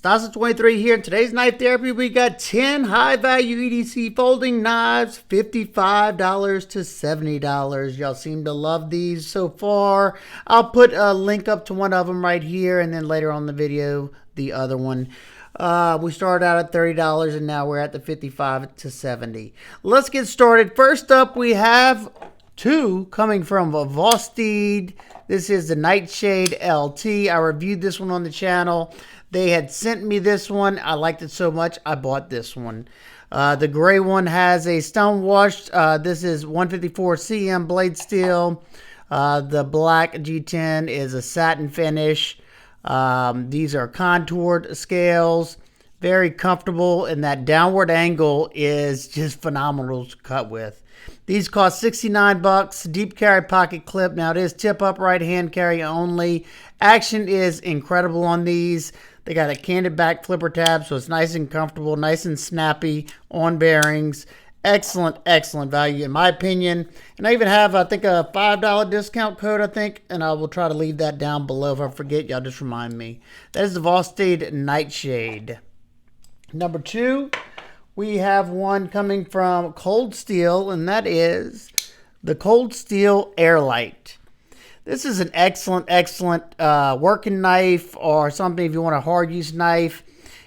Towser 23 here. In today's knife therapy, we got 10 high-value EDC folding knives, $55 to $70. Y'all seem to love these so far. I'll put a link up to one of them right here, and then later on in the video, the other one. We started out at $30, and now we're at the $55 to $70. Let's get started. First up, we have two coming from Vosteed. This is the Nightshade Lt. I reviewed this one on the channel. They had sent me this one. I liked it so much, I bought this one. The gray one has a stone washed. This is 154 cm blade steel. The black G10 is a satin finish. These are contoured scales. Very comfortable, and that downward angle is just phenomenal to cut with. These cost 69 bucks. Deep carry pocket clip. Now it is tip up right hand carry only. Action is incredible on these. They got a candid back flipper tab, so it's nice and comfortable, nice and snappy on bearings. Excellent, excellent value in my opinion. And I even have, I think, a $5 discount code, and I will try to leave that down below. If I forget, y'all just remind me. That is the Vosteed Nightshade. Number two, we have one coming from Cold Steel, and that is the Cold Steel Lite. This is an excellent, excellent working knife, or something if you want a hard use knife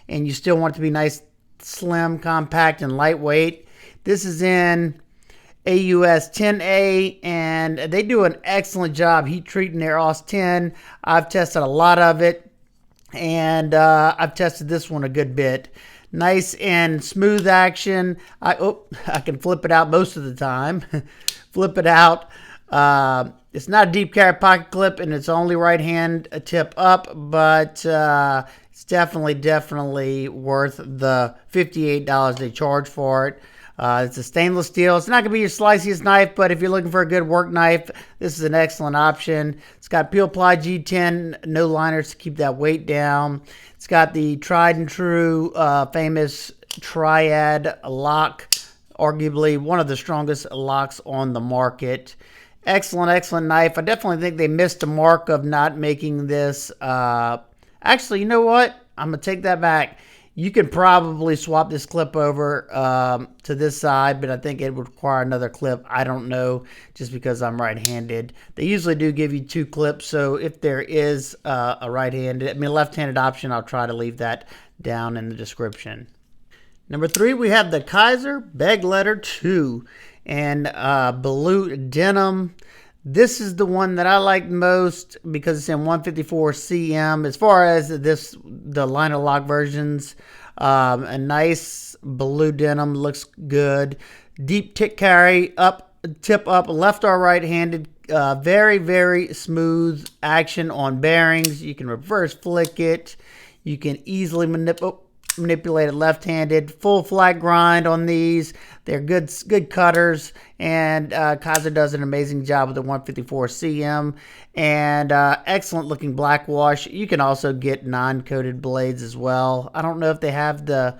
and you still want it to be nice, slim, compact, and lightweight. This is in AUS 10A, and they do an excellent job heat treating their AUS 10. I've tested a lot of it, and I've tested this one a good bit. Nice and smooth action. I can flip it out most of the time. Flip it out. It's not a deep carry pocket clip, and it's only right hand tip up, but it's definitely worth the $58 they charge for it. It's a stainless steel. It's not going to be your sliceiest knife, but if you're looking for a good work knife, this is an excellent option. It's got peel ply G10, no liners to keep that weight down. It's got the tried and true famous triad lock, arguably one of the strongest locks on the market. Excellent, excellent knife. I definitely think they missed the mark of not making this. Actually, you know what? I'm going to take that back. You can probably swap this clip over to this side, but I think it would require another clip. I don't know, just because I'm right-handed. They usually do give you two clips, so if there is a left-handed option, I'll try to leave that down in the description. Number three, we have the Kizer Begleiter 2 and blue denim. This is the one that I like most because it's in 154 cm. As far as the liner lock versions, a nice blue denim, looks good. Deep tick carry, tip up, left or right handed. Very, very smooth action on bearings. You can reverse flick it. You can easily manipulate it left-handed. Full flat grind on these. They're good cutters, and Kizer does an amazing job with the 154 cm, and excellent looking black wash. You can also get non-coated blades as well. I don't know if they have the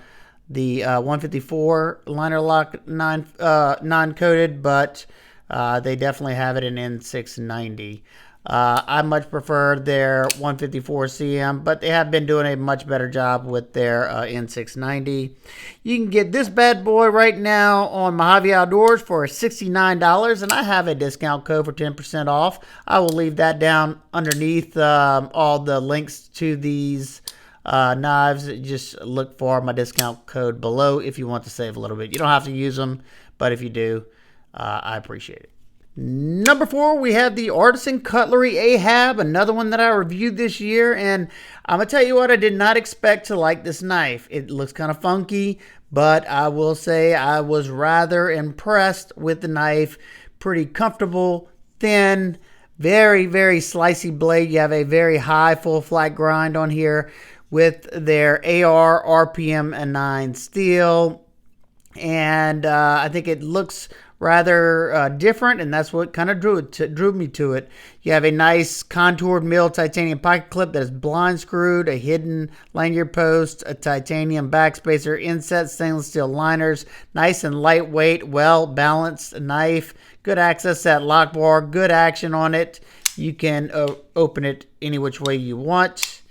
154 liner lock non-coated, but they definitely have it in N690. I much prefer their 154 cm, but they have been doing a much better job with their N690. You can get this bad boy right now on Mojave Outdoors for $69, and I have a discount code for 10% off. I will leave that down underneath all the links to these knives. Just look for my discount code below if you want to save a little bit. You don't have to use them, but if you do, I appreciate it. Number four, we have the Artisan Cutlery Ahab, another one that I reviewed this year, and I'm going to tell you what, I did not expect to like this knife. It looks kind of funky, but I will say I was rather impressed with the knife. Pretty comfortable, thin, very, very slicey blade. You have a very high full flat grind on here with their AR RPM and 9 steel, and I think it looks rather different, and that's what kind of drew me to it. You have a nice contoured mill titanium pocket clip that is blind screwed, a hidden lanyard post, a titanium backspacer, inset stainless steel liners, nice and lightweight, well balanced knife, good access to that lock bar, good action on it. You can open it any which way you want.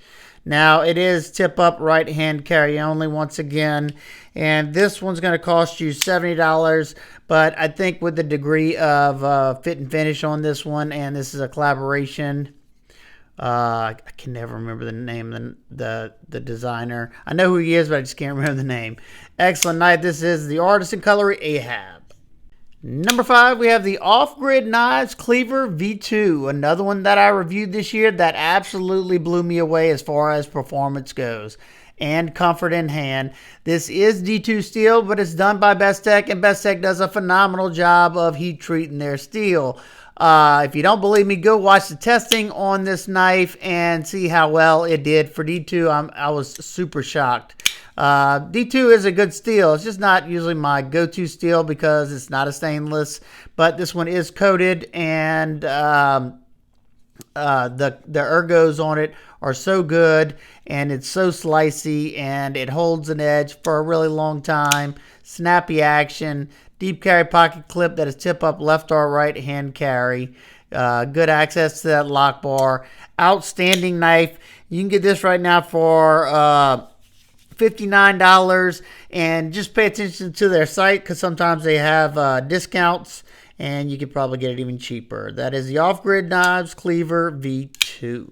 Now, it is tip up right hand carry only once again. And this one's going to cost you $70. But I think with the degree of fit and finish on this one, and this is a collaboration. I can never remember the name of the designer. I know who he is, but I just can't remember the name. Excellent knife. This is the Artisan Cutlery Ahab. Number 5, we have the Off-Grid Knives Cleaver V2. Another one that I reviewed this year that absolutely blew me away as far as performance goes and comfort in hand. This is D2 steel, but it's done by Bestech, and Bestech does a phenomenal job of heat treating their steel. If you don't believe me, go watch the testing on this knife and see how well it did for D2. I was super shocked. D2 is a good steel. It's just not usually my go-to steel because it's not a stainless, but this one is coated, and the ergos on it are so good, and it's so slicey, and it holds an edge for a really long time. Snappy action. Deep carry pocket clip that is tip up left or right hand carry. Good access to that lock bar. Outstanding knife. You can get this right now for $59. And just pay attention to their site because sometimes they have discounts. And you could probably get it even cheaper. That is the Off-Grid Knives Cleaver V2.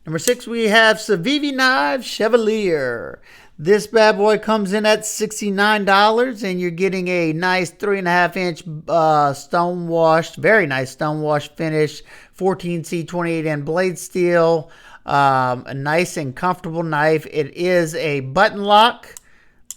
Number 6, we have Civivi Knives Chevalier. This bad boy comes in at $69, and you're getting a nice 3.5-inch stone-washed, very nice stone-washed finish, 14C 28N blade steel, a nice and comfortable knife. It is a button lock,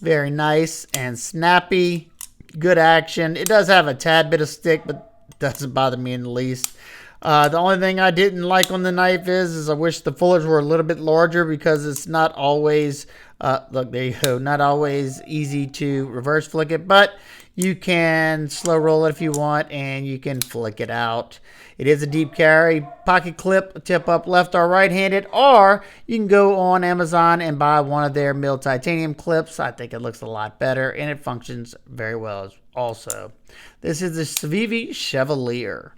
very nice and snappy, good action. It does have a tad bit of stick, but it doesn't bother me in the least. The only thing I didn't like on the knife is I wish the fullers were a little bit larger because it's not always, look, there you go, not always easy to reverse flick it, but you can slow roll it if you want, and you can flick it out. It is a deep carry, pocket clip, tip up left or right handed, or you can go on Amazon and buy one of their milled titanium clips. I think it looks a lot better, and it functions very well also. This is the Civivi Chevalier.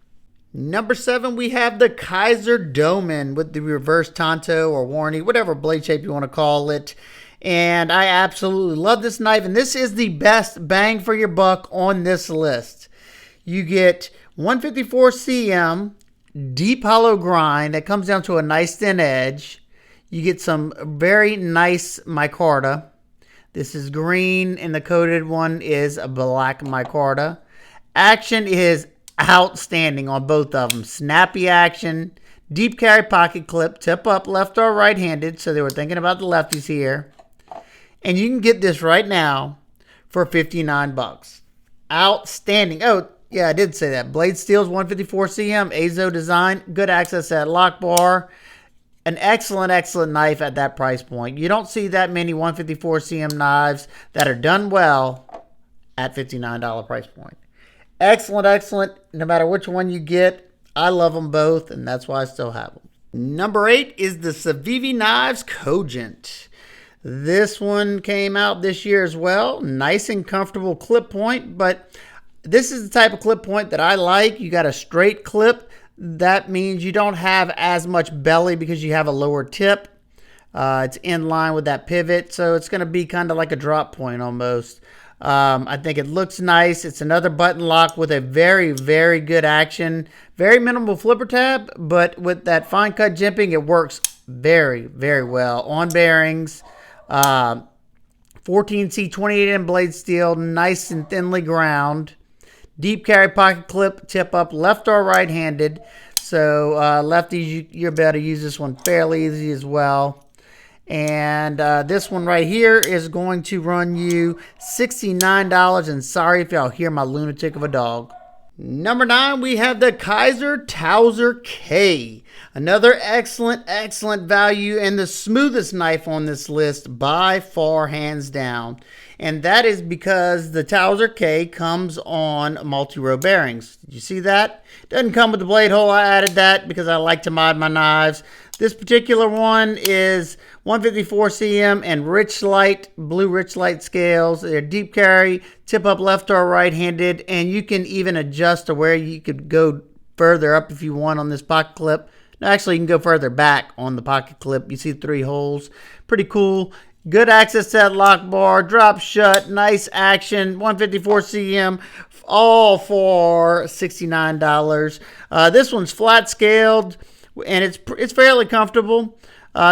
Number 7, we have the Kizer Domin with the reverse tanto or warranty, whatever blade shape you want to call it. And I absolutely love this knife, and this is the best bang for your buck on this list. You get 154 cm deep hollow grind that comes down to a nice thin edge. You get some very nice micarta. This is green, and the coated one is a black micarta. Action is outstanding on both of them. Snappy action, deep carry pocket clip, tip up left or right handed, so they were thinking about the lefties here. And you can get this right now for $59. Outstanding. Oh, yeah, I did say that. Blade steel's 154 cm, Azo design, good access to that lock bar. An excellent, excellent knife at that price point. You don't see that many 154 cm knives that are done well at $59 price point. Excellent, excellent. No matter which one you get, I love them both, and that's why I still have them. Number 8 is the Civivi Knives Cogent. This one came out this year as well. Nice and comfortable clip point, but this is the type of clip point that I like. You got a straight clip. That means you don't have as much belly because you have a lower tip. It's in line with that pivot, so it's going to be kind of like a drop point almost. I think it looks nice. It's another button lock with a very, very good action. Very minimal flipper tab, but with that fine cut jimping, it works very, very well. On bearings, 14C 28N blade steel, nice and thinly ground. Deep carry pocket clip, tip up left or right handed. So lefties, you're able to use this one fairly easy as well. And this one right here is going to run you $69. And sorry if y'all hear my lunatic of a dog. Number 9, we have the Kizer Towser K. Another excellent, excellent value and the smoothest knife on this list by far, hands down. And that is because the Towser K comes on multi-row bearings. Did you see that? Doesn't come with the blade hole. I added that because I like to mod my knives. This particular one is 154 cm and blue Rich Lite scales. They're deep carry, tip up left or right handed, and you can even adjust to where you could go further up if you want on this pocket clip. Actually, you can go further back on the pocket clip. You see 3 holes. Pretty cool. Good access to that lock bar. Drop shut. Nice action. 154 cm. All for $69. This one's flat scaled, and it's fairly comfortable.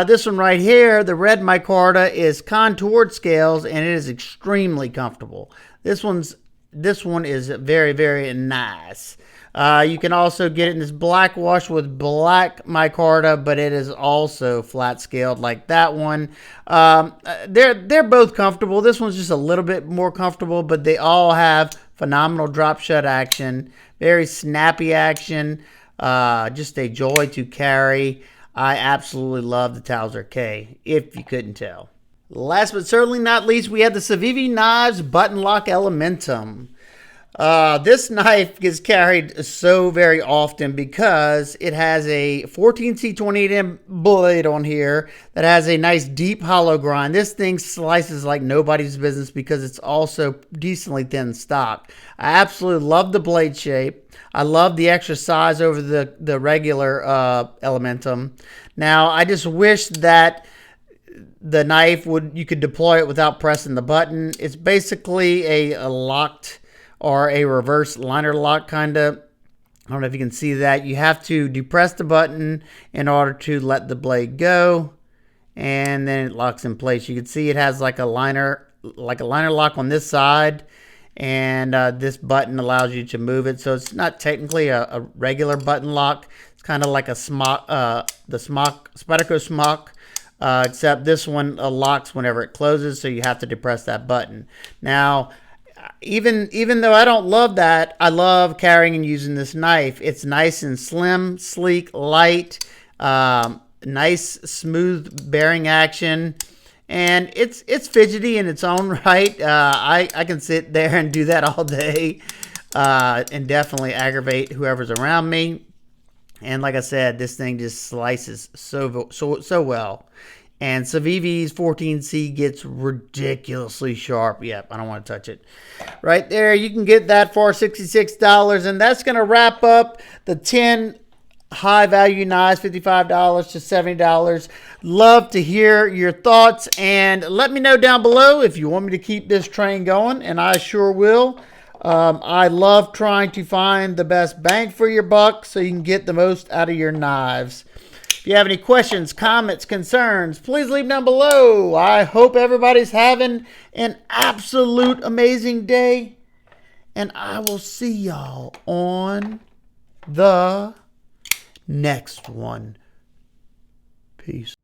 This one right here, the red micarta, is contoured scales, and it is extremely comfortable. This one is very, very nice. You can also get it in this black wash with black micarta, but it is also flat scaled like that one. They're both comfortable. This one's just a little bit more comfortable, but they all have phenomenal drop shut action, very snappy action, just a joy to carry. I absolutely love the Towser K, if you couldn't tell. Last but certainly not least, we have the Civivi Knives Button Lock Elementum. This knife gets carried so very often because it has a 14C28M blade on here that has a nice deep hollow grind. This thing slices like nobody's business because it's also decently thin stock. I absolutely love the blade shape. I love the extra size over the regular Elementum. Now, I just wish that the knife you could deploy it without pressing the button. It's basically a locked or a reverse liner lock kind of. I don't know if you can see that. You have to depress the button in order to let the blade go, and then it locks in place. You can see it has like a liner lock on this side, and this button allows you to move it. So it's not technically a regular button lock. It's kind of like a the Spyderco smock, except this one locks whenever it closes, so you have to depress that button. Now, even though I don't love that, I love carrying and using this knife. It's nice and slim, sleek, light, nice smooth bearing action, and it's fidgety in its own right. I can sit there and do that all day, and definitely aggravate whoever's around me. And like I said, this thing just slices so well. And Civivi's 14C gets ridiculously sharp. Yep, I don't want to touch it. Right there, you can get that for $66. And that's going to wrap up the 10 high-value knives, $55 to $70. Love to hear your thoughts. And let me know down below if you want me to keep this train going. And I sure will. I love trying to find the best bang for your buck so you can get the most out of your knives. If you have any questions, comments, concerns, please leave them down below. I hope everybody's having an absolute amazing day. And I will see y'all on the next one. Peace.